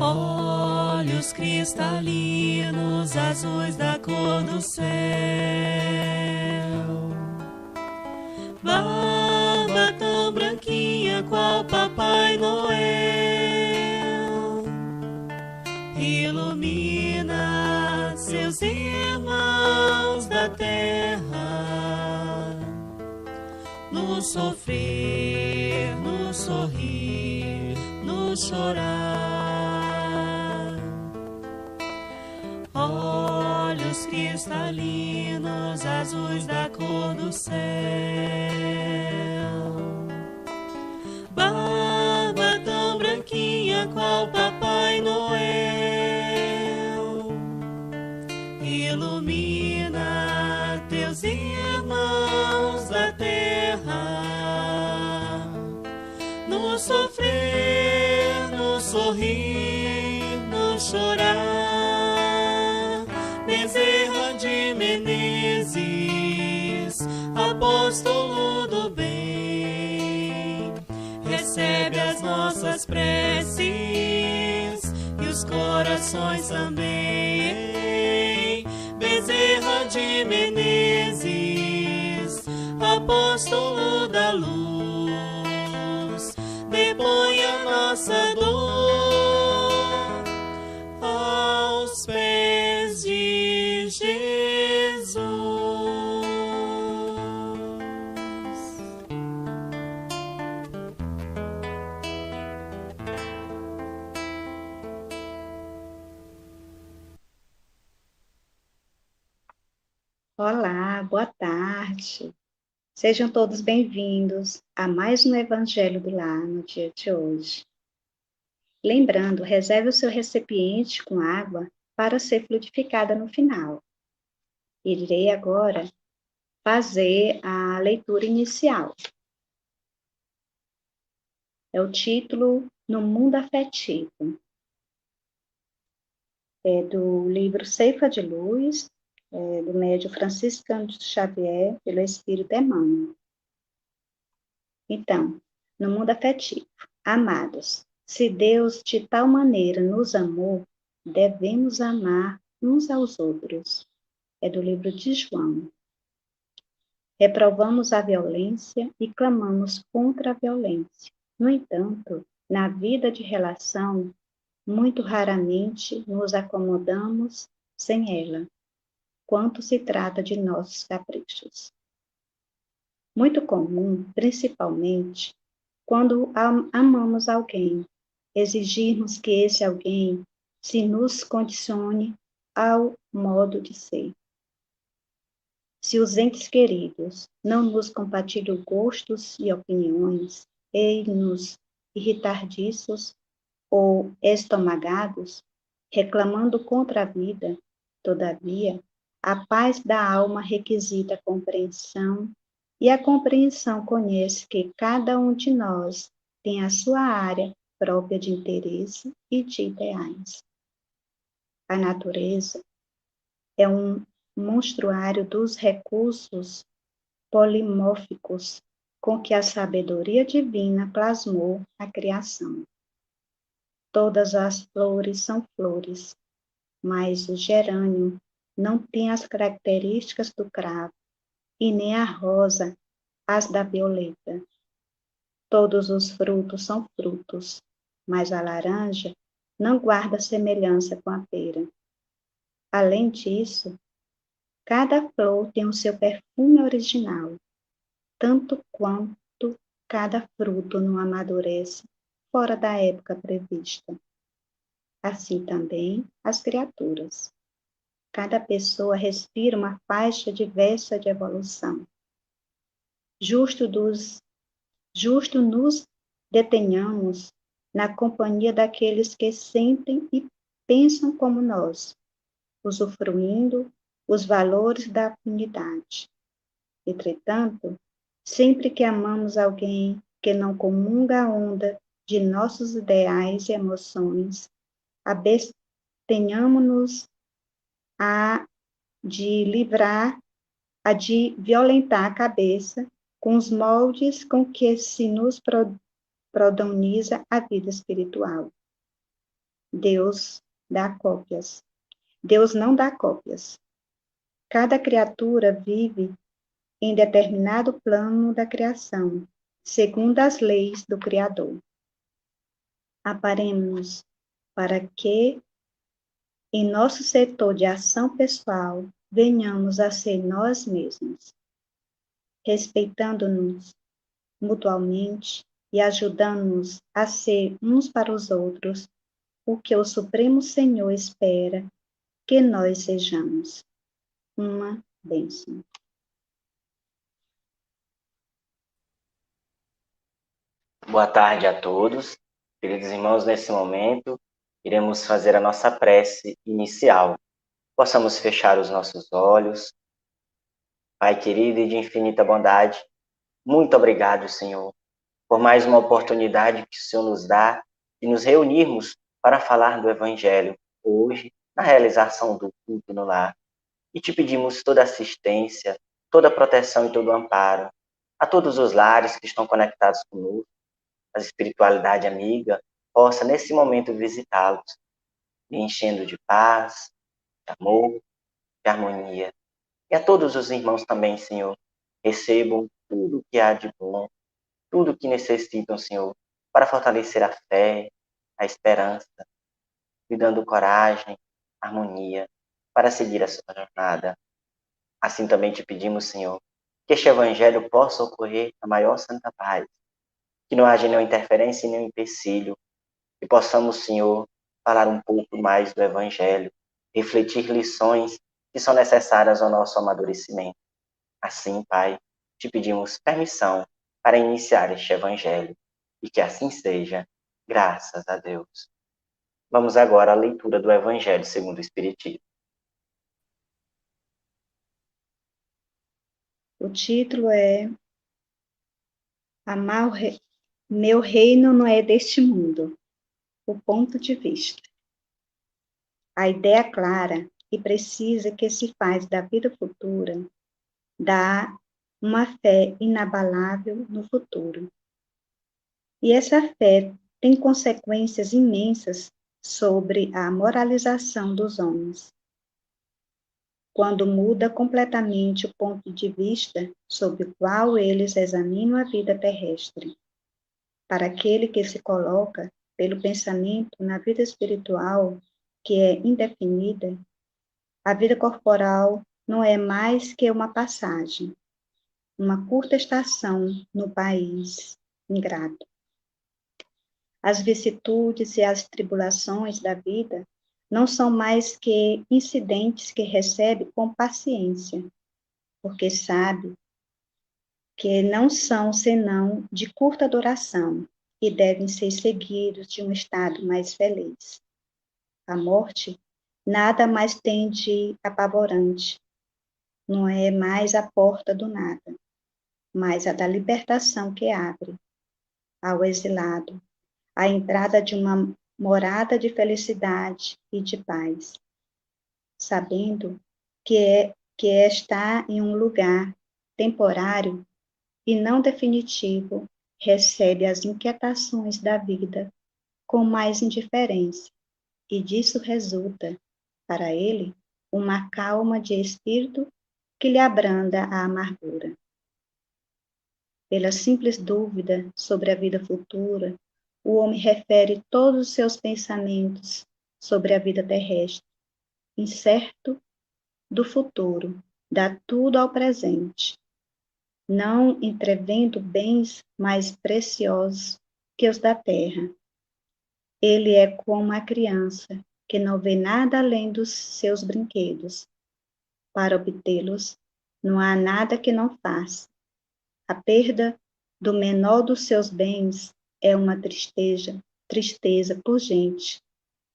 Olhos cristalinos, azuis da cor do céu. Barba tão branquinha qual Papai Noel. Ilumina seus irmãos da terra. No sofrer, no sorrir, no chorar. Olhos cristalinos, azuis da cor do céu. Barba tão branquinha qual Papai Noel. Ilumina teus irmãos da terra. No sofrer, no sorrir, no chorar. Bezerra de Menezes, apóstolo do bem, recebe as nossas preces e os corações também. Bezerra de Menezes, apóstolo da luz, depõe a nossa dor aos pés de Jesus. Olá, boa tarde. Sejam todos bem-vindos a mais um Evangelho do Lar no dia de hoje. Lembrando, reserve o seu recipiente com água para ser fluidificada no final. Irei agora fazer a leitura inicial. É o título No Mundo Afetivo. É do livro Ceifa de Luz, do médium Franciscano Xavier, pelo Espírito Emmanuel. Então, no mundo afetivo, amados, se Deus de tal maneira nos amou, devemos amar uns aos outros. É do livro de João. Reprovamos a violência e clamamos contra a violência. No entanto, na vida de relação, muito raramente nos acomodamos sem ela, quanto se trata de nossos caprichos. Muito comum, principalmente, quando amamos alguém, exigirmos que esse alguém se nos condicione ao modo de ser. Se os entes queridos não nos compartilham gostos e opiniões, eis-nos irritadiços ou estomagados, reclamando contra a vida, todavia, a paz da alma requisita compreensão, e a compreensão conhece que cada um de nós tem a sua área própria de interesse e de ideais. A natureza é um monstruário dos recursos polimórficos com que a sabedoria divina plasmou a criação. Todas as flores são flores, mas o gerânio não tem as características do cravo, e nem a rosa as da violeta. Todos os frutos são frutos, mas a laranja não guarda semelhança com a pera. Além disso, cada flor tem o seu perfume original, tanto quanto cada fruto não amadurece fora da época prevista. Assim também as criaturas. Cada pessoa respira uma faixa diversa de evolução. Justo nos detenhamos na companhia daqueles que sentem e pensam como nós, usufruindo os valores da afinidade. Entretanto, sempre que amamos alguém que não comunga a onda de nossos ideais e emoções, abstenhamos-nos a de violentar a cabeça com os moldes com que se nos prodoniza a vida espiritual. Deus dá cópias. Deus não dá cópias. Cada criatura vive em determinado plano da criação, segundo as leis do Criador. Aparemos para que, em nosso setor de ação pessoal, venhamos a ser nós mesmos, respeitando-nos mutuamente e ajudando-nos a ser uns para os outros o que o Supremo Senhor espera que nós sejamos. Uma bênção. Boa tarde a todos. Queridos irmãos, nesse momento, iremos fazer a nossa prece inicial. Possamos fechar os nossos olhos. Pai querido e de infinita bondade, muito obrigado, Senhor, por mais uma oportunidade que o Senhor nos dá de nos reunirmos para falar do Evangelho hoje, na realização do culto no lar. E te pedimos toda assistência, toda proteção e todo amparo a todos os lares que estão conectados conosco, a espiritualidade amiga possa nesse momento visitá-los, me enchendo de paz, de amor, de harmonia. E a todos os irmãos também, Senhor, recebam tudo o que há de bom, tudo o que necessitam, Senhor, para fortalecer a fé, a esperança, lhe dando coragem, harmonia, para seguir a sua jornada. Assim também te pedimos, Senhor, que este Evangelho possa ocorrer na maior santa paz, que não haja nenhuma interferência e nenhum empecilho, que possamos, Senhor, falar um pouco mais do Evangelho, refletir lições que são necessárias ao nosso amadurecimento. Assim, Pai, te pedimos permissão para iniciar este Evangelho, e que assim seja, graças a Deus. Vamos agora à leitura do Evangelho segundo o Espiritismo. O título é Meu reino não é deste mundo. O ponto de vista. A ideia clara e precisa que se faz da vida futura dá uma fé inabalável no futuro. E essa fé tem consequências imensas sobre a moralização dos homens. Quando muda completamente o ponto de vista sob o qual eles examinam a vida terrestre, para aquele que se coloca pelo pensamento na vida espiritual, que é indefinida, a vida corporal não é mais que uma passagem, uma curta estação no país ingrato. As vicissitudes e as tribulações da vida não são mais que incidentes que recebe com paciência, porque sabe que não são senão de curta duração e devem ser seguidos de um estado mais feliz. A morte nada mais tem de apavorante, não é mais a porta do nada, mas a da libertação que abre ao exilado a entrada de uma morada de felicidade e de paz, sabendo que está em um lugar temporário e não definitivo, recebe as inquietações da vida com mais indiferença, e disso resulta, para ele, uma calma de espírito que lhe abranda a amargura. Pela simples dúvida sobre a vida futura, o homem refere todos os seus pensamentos sobre a vida terrestre, incerto do futuro, dá tudo ao presente, não entrevendo bens mais preciosos que os da terra. Ele é como a criança que não vê nada além dos seus brinquedos. Para obtê-los, não há nada que não faça. A perda do menor dos seus bens é uma tristeza pungente,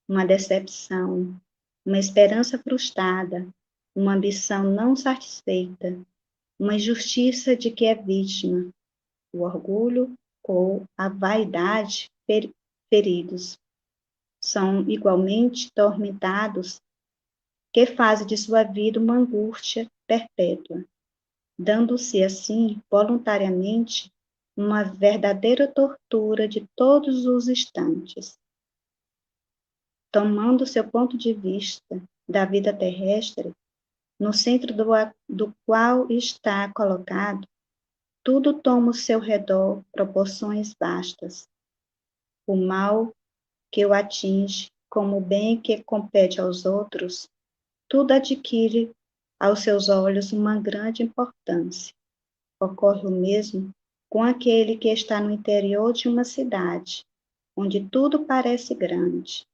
uma decepção, uma esperança frustrada, uma ambição não satisfeita, uma injustiça de que é vítima, o orgulho ou a vaidade feridos. São igualmente tormentados que fazem de sua vida uma angústia perpétua, dando-se assim, voluntariamente, uma verdadeira tortura de todos os instantes. tomando seu ponto de vista da vida terrestre, no centro do qual está colocado, tudo toma ao seu redor proporções vastas. O mal que o atinge, como o bem que compete aos outros, tudo adquire aos seus olhos uma grande importância. Ocorre o mesmo com aquele que está no interior de uma cidade, onde tudo parece grande.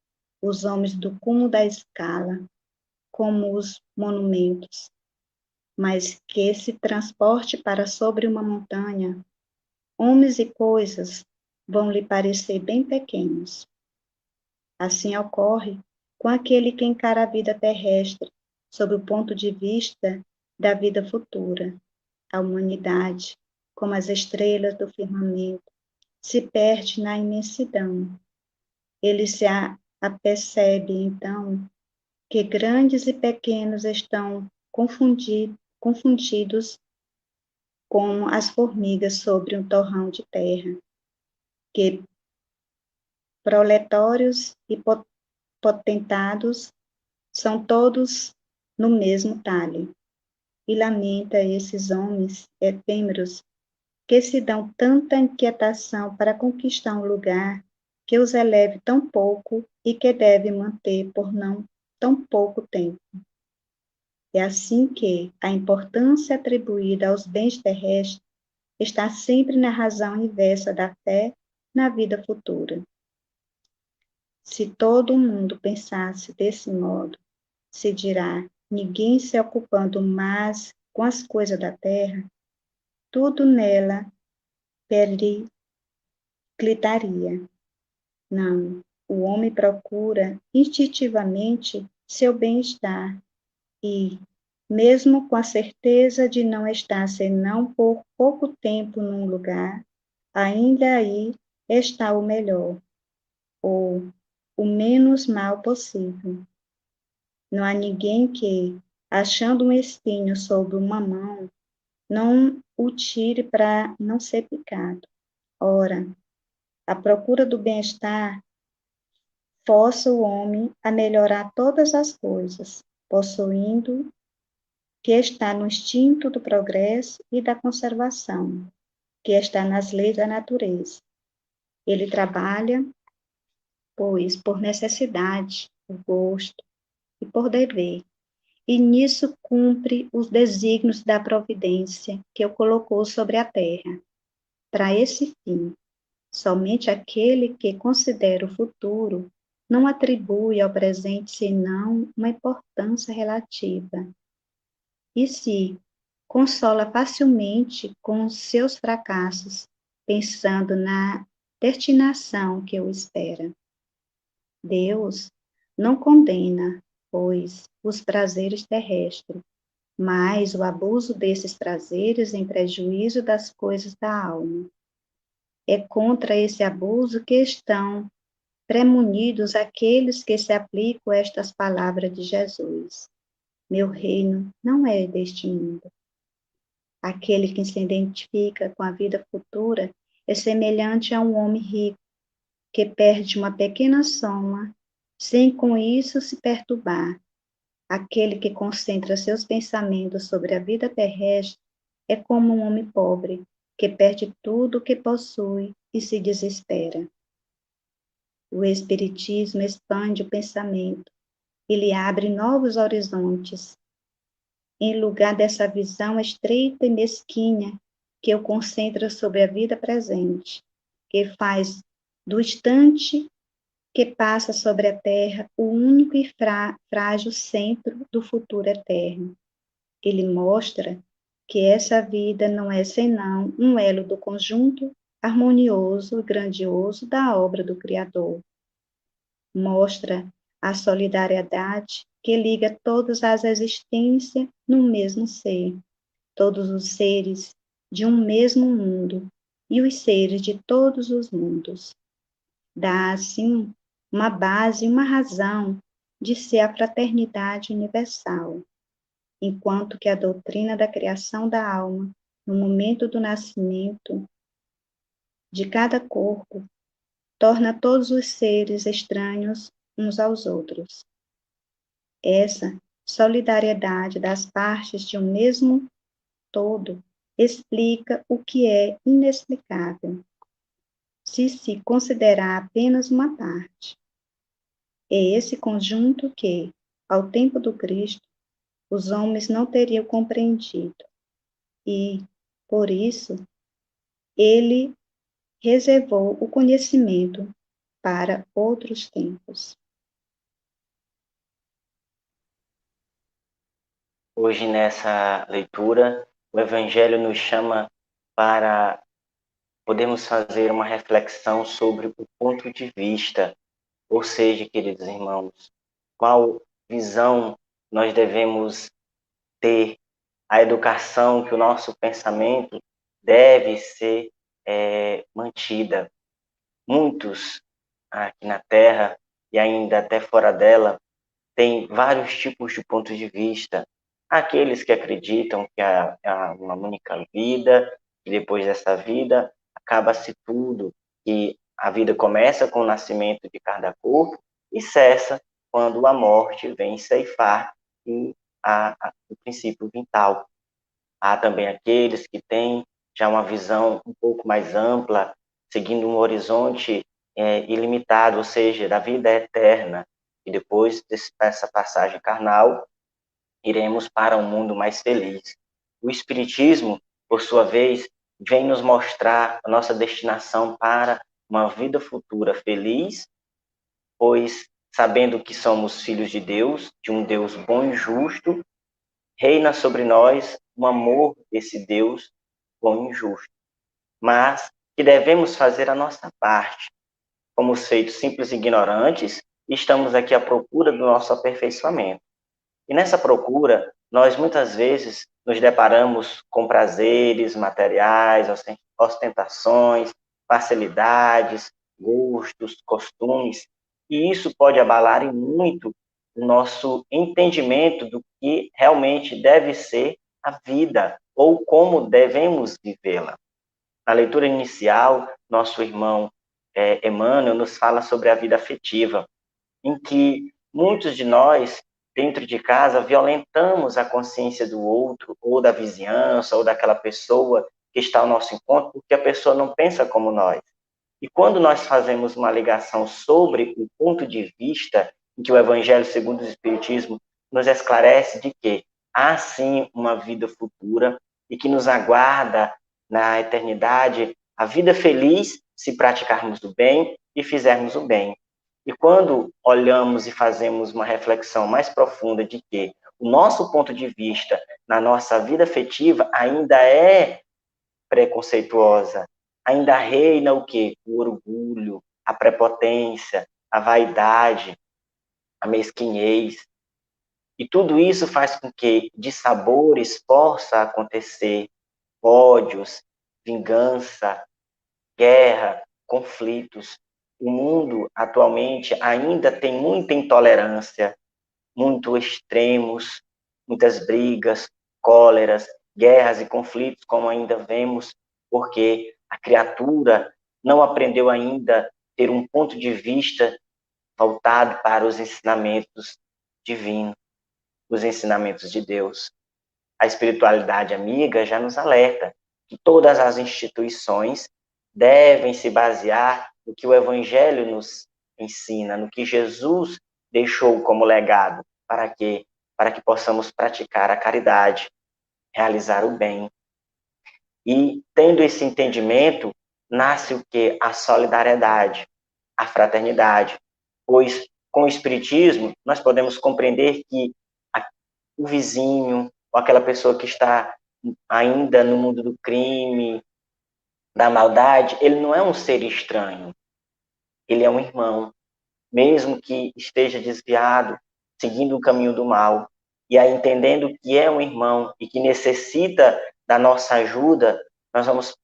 Os homens do cume da escala, como os monumentos, mas que se transporte para sobre uma montanha, homens e coisas vão lhe parecer bem pequenos. Assim ocorre com aquele que encara a vida terrestre sob o ponto de vista da vida futura. A humanidade, como as estrelas do firmamento, se perde na imensidão. Ele se apercebe, então, que grandes e pequenos estão confundidos como as formigas sobre um torrão de terra, que proletários e potentados são todos no mesmo talhe, e lamenta esses homens efêmeros que se dão tanta inquietação para conquistar um lugar que os eleve tão pouco e que deve manter por não tão pouco tempo. É assim que a importância atribuída aos bens terrestres está sempre na razão inversa da fé na vida futura. Se todo mundo pensasse desse modo, se dirá, ninguém se ocupando mais com as coisas da terra, tudo nela periclitaria. Não, o homem procura instintivamente seu bem-estar e, mesmo com a certeza de não estar senão por pouco tempo num lugar, ainda aí está o melhor, ou o menos mal possível. Não há ninguém que, achando um espinho sob uma mão, não o tire para não ser picado. Ora, a procura do bem-estar força o homem a melhorar todas as coisas, possuindo que está no instinto do progresso e da conservação, que está nas leis da natureza. Ele trabalha, pois, por necessidade, por gosto e por dever, e nisso cumpre os desígnios da providência que o colocou sobre a terra. Para esse fim, somente aquele que considera o futuro não atribui ao presente senão uma importância relativa, e se consola facilmente com os seus fracassos, pensando na destinação que o espera. Deus não condena, pois, os prazeres terrestres, mas o abuso desses prazeres em prejuízo das coisas da alma. É contra esse abuso que estão premunidos aqueles que se aplicam a estas palavras de Jesus. Meu reino não é deste mundo. Aquele que se identifica com a vida futura é semelhante a um homem rico que perde uma pequena soma sem com isso se perturbar. Aquele que concentra seus pensamentos sobre a vida terrestre é como um homem pobre que perde tudo o que possui e se desespera. O Espiritismo expande o pensamento e lhe abre novos horizontes. Em lugar dessa visão estreita e mesquinha que o concentra sobre a vida presente, que faz do instante que passa sobre a terra o único e frágil centro do futuro eterno. Ele mostra que essa vida não é senão um elo do conjunto harmonioso e grandioso da obra do Criador. Mostra a solidariedade que liga todas as existências num mesmo ser, todos os seres de um mesmo mundo e os seres de todos os mundos. Dá, assim, uma base e uma razão de ser a fraternidade universal, enquanto que a doutrina da criação da alma, no momento do nascimento de cada corpo, torna todos os seres estranhos uns aos outros. Essa solidariedade das partes de um mesmo todo explica o que é inexplicável, se considerar apenas uma parte. É esse conjunto que, ao tempo do Cristo, os homens não teriam compreendido e, por isso, ele reservou o conhecimento para outros tempos. Hoje, nessa leitura, o Evangelho nos chama para podermos fazer uma reflexão sobre o ponto de vista, ou seja, queridos irmãos, qual visão nós devemos ter, a educação que o nosso pensamento deve ser mantida. Muitos aqui na Terra e ainda até fora dela têm vários tipos de pontos de vista. Aqueles que acreditam que há uma única vida, e depois dessa vida acaba-se tudo, que a vida começa com o nascimento de cada corpo e cessa quando a morte vem ceifar e o princípio vital. Há também aqueles que têm já uma visão um pouco mais ampla, seguindo um horizonte ilimitado, ou seja, da vida eterna. E depois dessa passagem carnal, iremos para um mundo mais feliz. O Espiritismo, por sua vez, vem nos mostrar a nossa destinação para uma vida futura feliz, pois, sabendo que somos filhos de Deus, de um Deus bom e justo, reina sobre nós o amor desse Deus bom e justo, mas que devemos fazer a nossa parte. Fomos feitos simples e ignorantes e estamos aqui à procura do nosso aperfeiçoamento. E nessa procura, nós muitas vezes nos deparamos com prazeres materiais, ostentações, facilidades, gostos, costumes, e isso pode abalar em muito o nosso entendimento do que realmente deve ser a vida ou como devemos vivê-la. Na leitura inicial, nosso irmão Emmanuel nos fala sobre a vida afetiva, em que muitos de nós, dentro de casa, violentamos a consciência do outro, ou da vizinhança, ou daquela pessoa que está ao nosso encontro, porque a pessoa não pensa como nós. E quando nós fazemos uma ligação sobre o ponto de vista em que o Evangelho segundo o Espiritismo nos esclarece de que há sim uma vida futura e que nos aguarda na eternidade a vida feliz se praticarmos o bem e fizermos o bem. E quando olhamos e fazemos uma reflexão mais profunda de que o nosso ponto de vista na nossa vida afetiva ainda é preconceituosa, ainda reina o quê? O orgulho, a prepotência, a vaidade, a mesquinhez. E tudo isso faz com que dissabores possam acontecer, ódios, vingança, guerra, conflitos. O mundo atualmente ainda tem muita intolerância, muitos extremos, muitas brigas, cóleras, guerras e conflitos, como ainda vemos, porque a criatura não aprendeu ainda a ter um ponto de vista voltado para os ensinamentos divinos, os ensinamentos de Deus. A espiritualidade amiga já nos alerta que todas as instituições devem se basear no que o Evangelho nos ensina, no que Jesus deixou como legado. Para quê? Para que possamos praticar a caridade, realizar o bem. E, tendo esse entendimento, nasce o quê? A solidariedade, a fraternidade. Pois, com o Espiritismo, nós podemos compreender que o vizinho, ou aquela pessoa que está ainda no mundo do crime, da maldade, ele não é um ser estranho, ele é um irmão, mesmo que esteja desviado, seguindo o caminho do mal, e aí entendendo que é um irmão e que necessita da nossa ajuda, nós vamos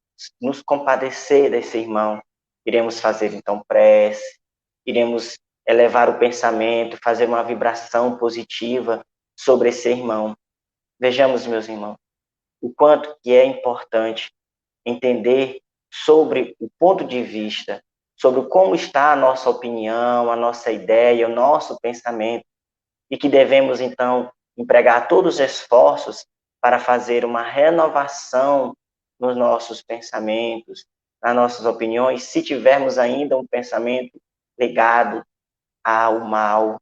nos compadecer desse irmão, iremos fazer então prece, iremos elevar o pensamento, fazer uma vibração positiva sobre esse irmão. Vejamos, meus irmãos, o quanto que é importante entender sobre o ponto de vista, sobre como está a nossa opinião, a nossa ideia, o nosso pensamento, e que devemos, então, empregar todos os esforços para fazer uma renovação nos nossos pensamentos, nas nossas opiniões, se tivermos ainda um pensamento ligado ao mal,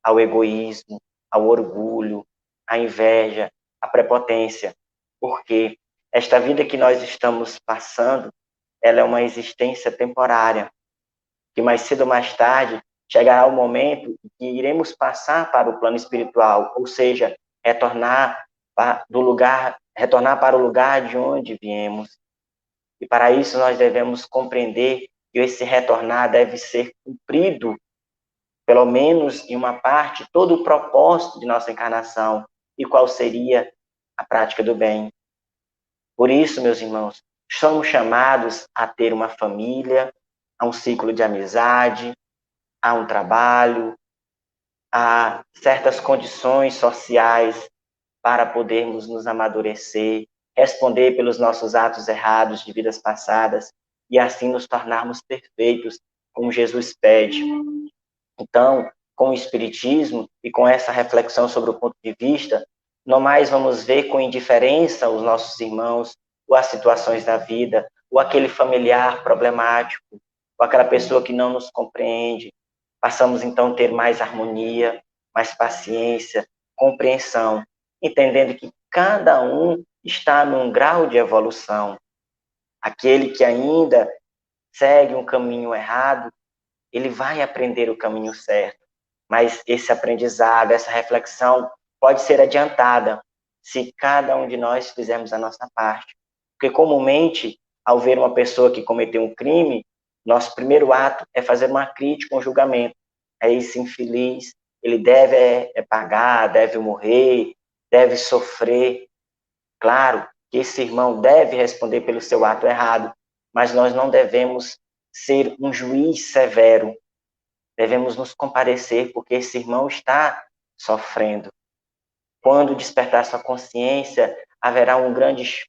ao egoísmo, ao orgulho, à inveja, à prepotência, porque esta vida que nós estamos passando, ela é uma existência temporária, que mais cedo ou mais tarde chegará o momento em que iremos passar para o plano espiritual, ou seja, retornar para o lugar de onde viemos. E para isso nós devemos compreender que esse retornar deve ser cumprido, pelo menos em uma parte, todo o propósito de nossa encarnação e qual seria a prática do bem. Por isso, meus irmãos, somos chamados a ter uma família, a um ciclo de amizade, a um trabalho, a certas condições sociais para podermos nos amadurecer, responder pelos nossos atos errados de vidas passadas e assim nos tornarmos perfeitos, como Jesus pede. Então, com o Espiritismo e com essa reflexão sobre o ponto de vista, não mais vamos ver com indiferença os nossos irmãos, ou as situações da vida, ou aquele familiar problemático, ou aquela pessoa que não nos compreende. Passamos então a ter mais harmonia, mais paciência, compreensão, entendendo que cada um está num grau de evolução. Aquele que ainda segue um caminho errado, ele vai aprender o caminho certo. Mas esse aprendizado, essa reflexão pode ser adiantada se cada um de nós fizermos a nossa parte. Porque comumente, ao ver uma pessoa que cometeu um crime, nosso primeiro ato é fazer uma crítica, um julgamento. É esse infeliz, ele deve pagar, deve morrer, deve sofrer. Claro que esse irmão deve responder pelo seu ato errado, mas nós não devemos ser um juiz severo. Devemos nos compadecer, porque esse irmão está sofrendo. Quando despertar sua consciência, haverá um grande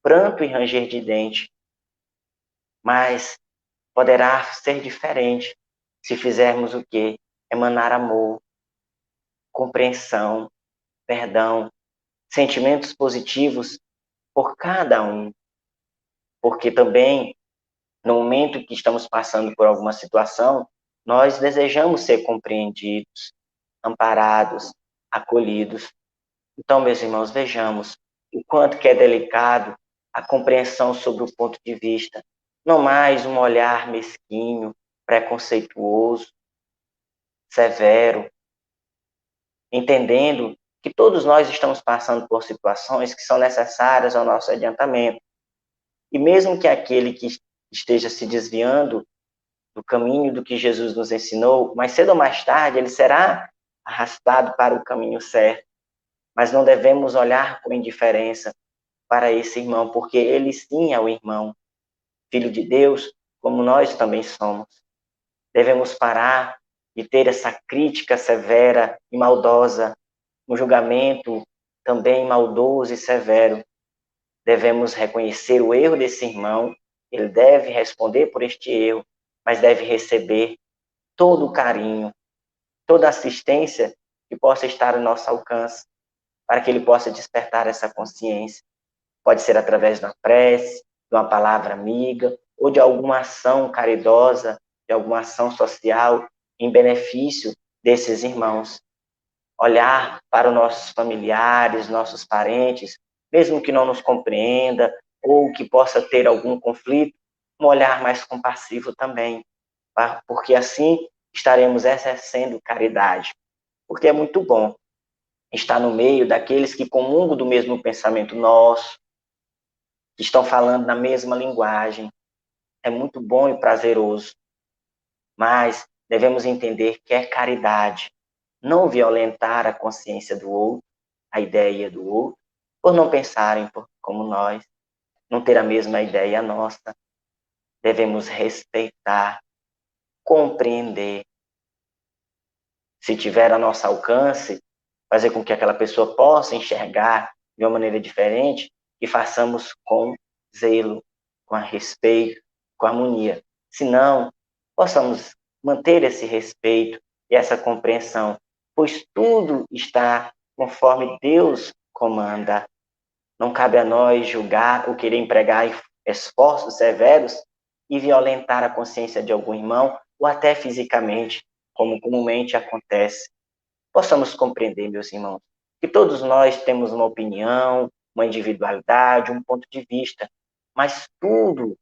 pranto e ranger de dente, mas poderá ser diferente se fizermos o quê? Emanar amor, compreensão, perdão, sentimentos positivos por cada um. Porque também, no momento que estamos passando por alguma situação, nós desejamos ser compreendidos, amparados, acolhidos. Então, meus irmãos, vejamos o quanto que é delicado a compreensão sobre o ponto de vista. Não mais um olhar mesquinho, preconceituoso, severo, entendendo que todos nós estamos passando por situações que são necessárias ao nosso adiantamento. E mesmo que aquele que esteja se desviando do caminho do que Jesus nos ensinou, mais cedo ou mais tarde ele será arrastado para o caminho certo. Mas não devemos olhar com indiferença para esse irmão, porque ele sim é o irmão, filho de Deus, como nós também somos. Devemos parar de ter essa crítica severa e maldosa, um julgamento também maldoso e severo. Devemos reconhecer o erro desse irmão, ele deve responder por este erro, mas deve receber todo o carinho, toda a assistência que possa estar ao nosso alcance, para que ele possa despertar essa consciência. Pode ser através de uma prece, de uma palavra amiga, ou de alguma ação caridosa, de alguma ação social em benefício desses irmãos. Olhar para os nossos familiares, nossos parentes, mesmo que não nos compreenda, ou que possa ter algum conflito, um olhar mais compassivo também, porque assim estaremos exercendo caridade. Porque é muito bom estar no meio daqueles que comungam do mesmo pensamento nosso, que estão falando na mesma linguagem. É muito bom e prazeroso, mas devemos entender que é caridade, não violentar a consciência do outro, a ideia do outro, por não pensarem como nós, não ter a mesma ideia nossa. Devemos respeitar, compreender. Se tiver a nosso alcance, fazer com que aquela pessoa possa enxergar de uma maneira diferente, e façamos com zelo, com respeito, com harmonia. Senão, possamos manter esse respeito e essa compreensão, pois tudo está conforme Deus comanda. Não cabe a nós julgar ou querer empregar esforços severos e violentar a consciência de algum irmão, ou até fisicamente, como comumente acontece. Possamos compreender, meus irmãos, que todos nós temos uma opinião, uma individualidade, um ponto de vista, mas tudo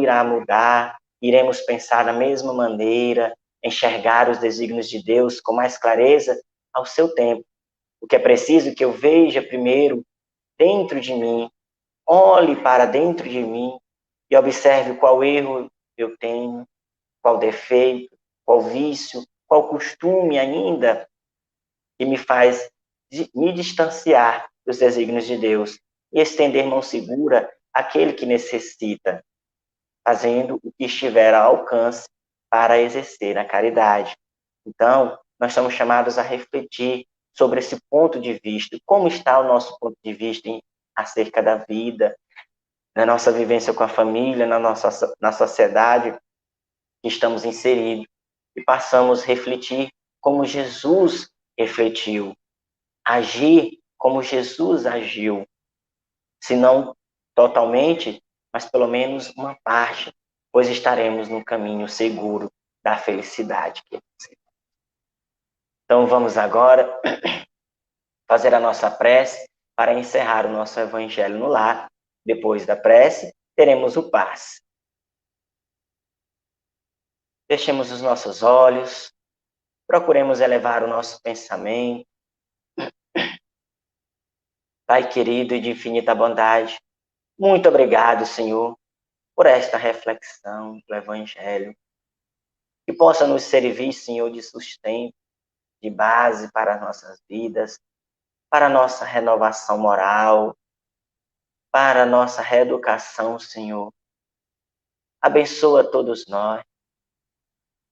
irá mudar, iremos pensar da mesma maneira, enxergar os desígnios de Deus com mais clareza ao seu tempo. O que é preciso que eu veja primeiro dentro de mim, olhe para dentro de mim e observe qual erro eu tenho, qual defeito, qual vício, qual costume ainda que me faz me distanciar dos desígnios de Deus e estender mão segura àquele que necessita, fazendo o que estiver ao alcance para exercer a caridade. Então, nós somos chamados a refletir sobre esse ponto de vista, como está o nosso ponto de vista acerca da vida, na nossa vivência com a família, na sociedade que estamos inseridos, e passamos a refletir como Jesus refletiu, agir como Jesus agiu, se não totalmente, mas pelo menos uma parte, pois estaremos no caminho seguro da felicidade. Então vamos agora fazer a nossa prece para encerrar o nosso Evangelho no lar. Depois da prece, teremos o passe. Fechemos os nossos olhos, procuremos elevar o nosso pensamento. Pai querido e de infinita bondade, muito obrigado, Senhor, por esta reflexão do Evangelho, que possa nos servir, Senhor, de sustento, de base para as nossas vidas, para a nossa renovação moral, para a nossa reeducação, Senhor. Abençoa todos nós,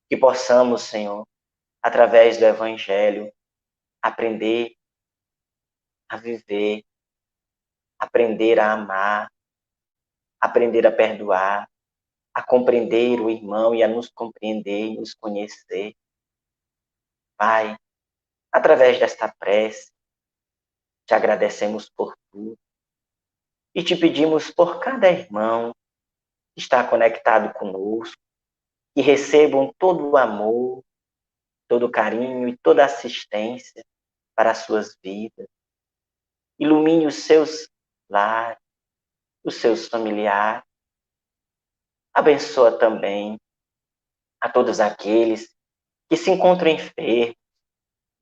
que possamos, Senhor, através do Evangelho, aprender a viver, aprender a amar, aprender a perdoar, a compreender o irmão e a nos compreender e nos conhecer. Pai, através desta prece, te agradecemos por tudo e te pedimos por cada irmão que está conectado conosco, que recebam todo o amor, todo o carinho e toda a assistência para as suas vidas. Ilumine os seus lares, os seus familiares. Abençoa também a todos aqueles que se encontram enfermos,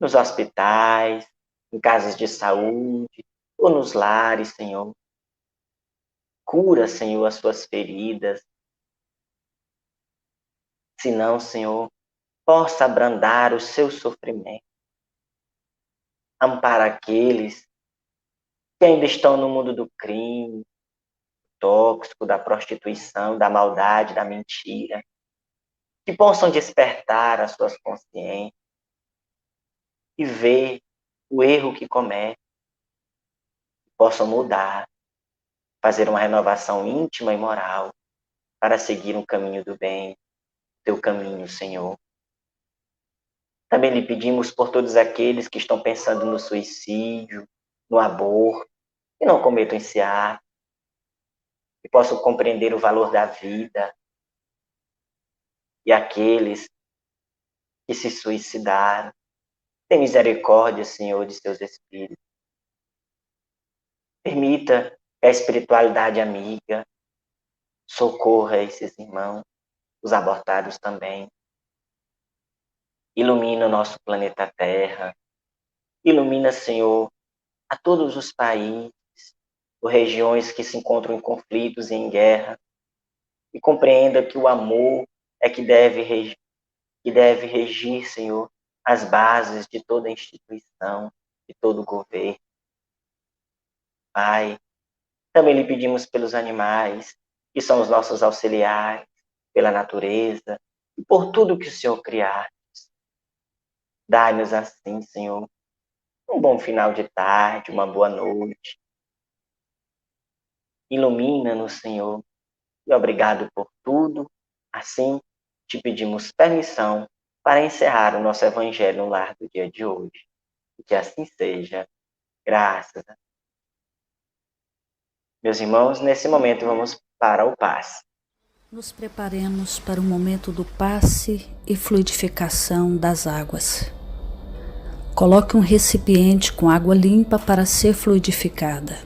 nos hospitais, em casas de saúde ou nos lares, Senhor. Cura, Senhor, as suas feridas. Se não, Senhor, possa abrandar o seu sofrimento. Ampara aqueles que ainda estão no mundo do crime, tóxico, da prostituição, da maldade, da mentira. Que possam despertar as suas consciências e ver o erro que cometem. Possam mudar, fazer uma renovação íntima e moral para seguir um caminho do bem, teu caminho, Senhor. Também lhe pedimos por todos aqueles que estão pensando no suicídio, no aborto, que não cometam esse ato, que possam compreender o valor da vida, e aqueles que se suicidaram. Tem misericórdia, Senhor, de seus espíritos. Permita que a espiritualidade amiga socorra esses irmãos, os abortados também. Ilumina o nosso planeta Terra. Ilumina, Senhor, a todos os países ou regiões que se encontram em conflitos e em guerra. E compreenda que o amor é que deve regir, Senhor, as bases de toda instituição, de todo governo. Pai, também lhe pedimos pelos animais, que são os nossos auxiliares, pela natureza e por tudo que o Senhor criar. Dai-nos assim, Senhor, um bom final de tarde, uma boa noite. Ilumina-nos, Senhor, e obrigado por tudo, assim te pedimos permissão para encerrar o nosso Evangelho no lar do dia de hoje. E que assim seja. Graças a Deus. Meus irmãos, nesse momento vamos para o passe. Nos preparemos para o momento do passe e fluidificação das águas. Coloque um recipiente com água limpa para ser fluidificada.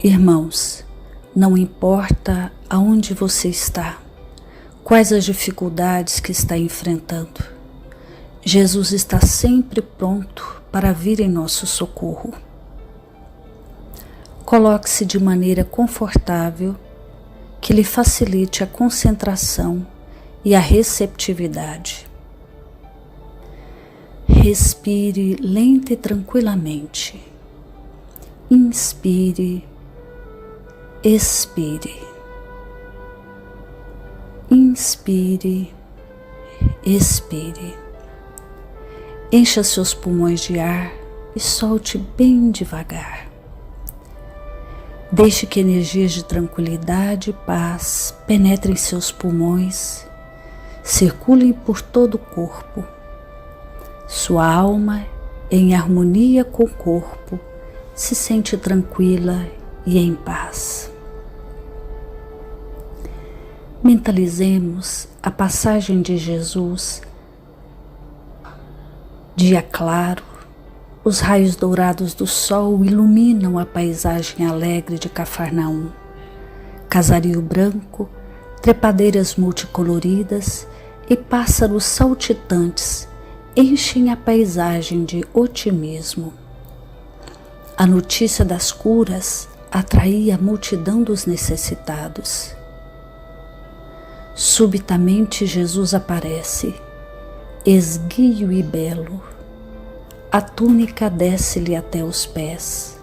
Irmãos, não importa aonde você está, quais as dificuldades que está enfrentando, Jesus está sempre pronto para vir em nosso socorro. Coloque-se de maneira confortável, que lhe facilite a concentração e a receptividade. Respire lenta e tranquilamente. Inspire, expire. Inspire, expire. Encha seus pulmões de ar e solte bem devagar. Deixe que energias de tranquilidade e paz penetrem seus pulmões, circulem por todo o corpo. Sua alma, em harmonia com o corpo, se sente tranquila e em paz. Mentalizemos a passagem de Jesus. Dia claro, os raios dourados do sol iluminam a paisagem alegre de Cafarnaum. Casario branco, trepadeiras multicoloridas e pássaros saltitantes enchem a paisagem de otimismo. A notícia das curas atraía a multidão dos necessitados. Subitamente Jesus aparece, esguio e belo. A túnica desce-lhe até os pés.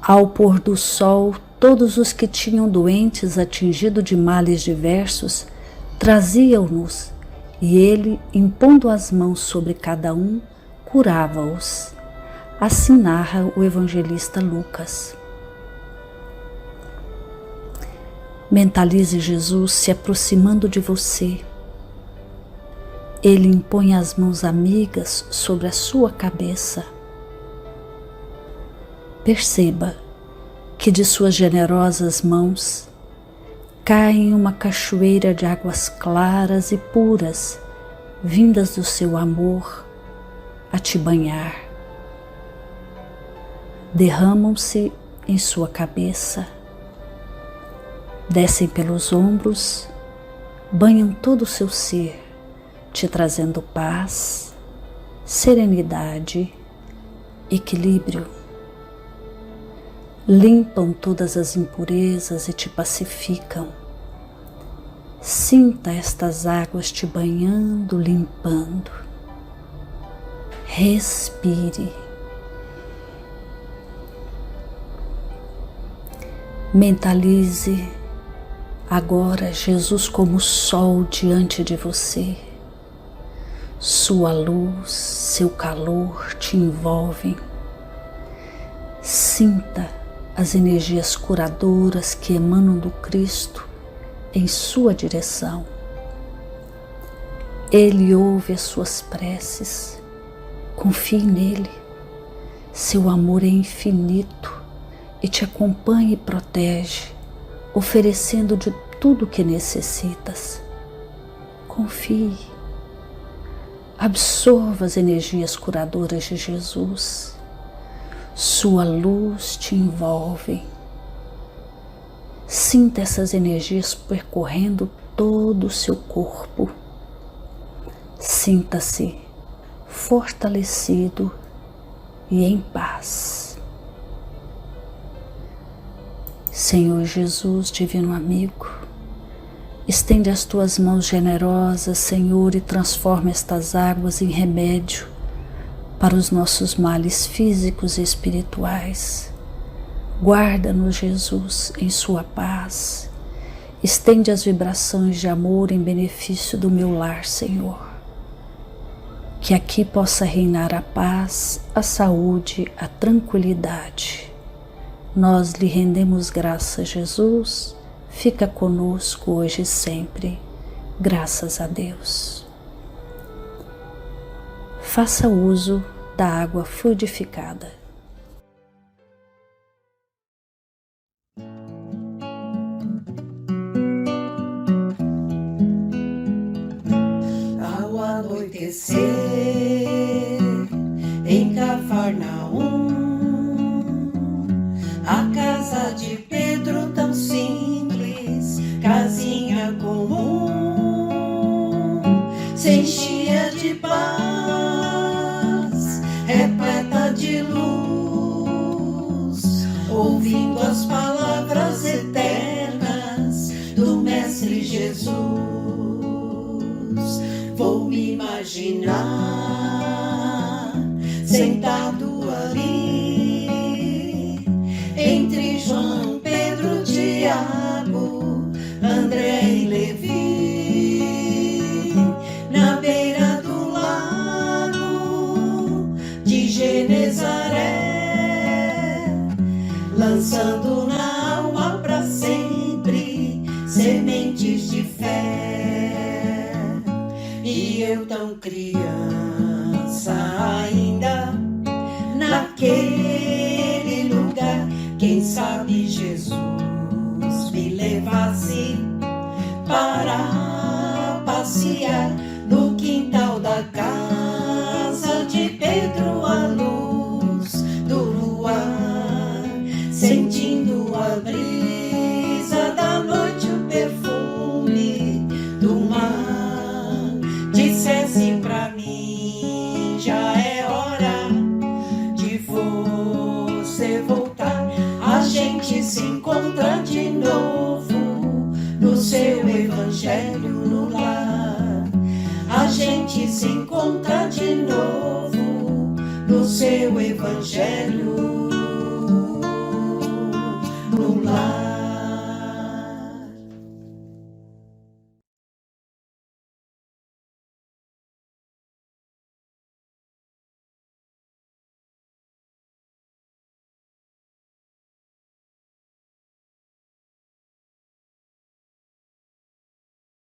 Ao pôr do sol, todos os que tinham doentes atingidos de males diversos traziam-nos, e ele, impondo as mãos sobre cada um, curava-os. Assim narra o evangelista Lucas. Mentalize Jesus se aproximando de você. Ele impõe as mãos amigas sobre a sua cabeça. Perceba que de suas generosas mãos cai uma cachoeira de águas claras e puras, vindas do seu amor a te banhar. Derramam-se em sua cabeça, descem pelos ombros, banham todo o seu ser, te trazendo paz, serenidade, equilíbrio. Limpam todas as impurezas e te pacificam. Sinta estas águas te banhando, limpando. Respire. Mentalize agora Jesus como sol diante de você. Sua luz, seu calor te envolvem. Sinta as energias curadoras que emanam do Cristo em sua direção. Ele ouve as suas preces. Confie nele. Seu amor é infinito e te acompanha e protege, oferecendo de tudo o que necessitas. Confie. Absorva as energias curadoras de Jesus. Sua luz te envolve. Sinta essas energias percorrendo todo o seu corpo. Sinta-se fortalecido e em paz. Senhor Jesus, divino amigo, estende as tuas mãos generosas, Senhor, e transforma estas águas em remédio para os nossos males físicos e espirituais. Guarda-nos, Jesus, em sua paz. Estende as vibrações de amor em benefício do meu lar, Senhor. Que aqui possa reinar a paz, a saúde, a tranquilidade. Nós lhe rendemos graças, Jesus. Fica conosco hoje e sempre. Graças a Deus. Faça uso da água fluidificada. Ao anoitecer em Cafarnaum, a casa de Pedro tão simples, casinha comum, se enchia de paz, repleta de luz, ouvindo as palavras eternas do Mestre Jesus. Vou me imaginar sentado ali, entre João, Pedro, Tiago, André e Levi, na beira do lago de Genezaré, lançando na alma para sempre sementes de fé. E eu tão criança ainda, naquele lugar, quem sabe Jesus me levasse para passear no quintal da casa de Pedro, à luz do luar, sentindo a brisa da noite, o perfume do mar. Dissesse pra mim, já é hora de você voltar. A gente se encontra de novo no seu evangelho no lar. A gente se encontra de novo no seu evangelho no lar.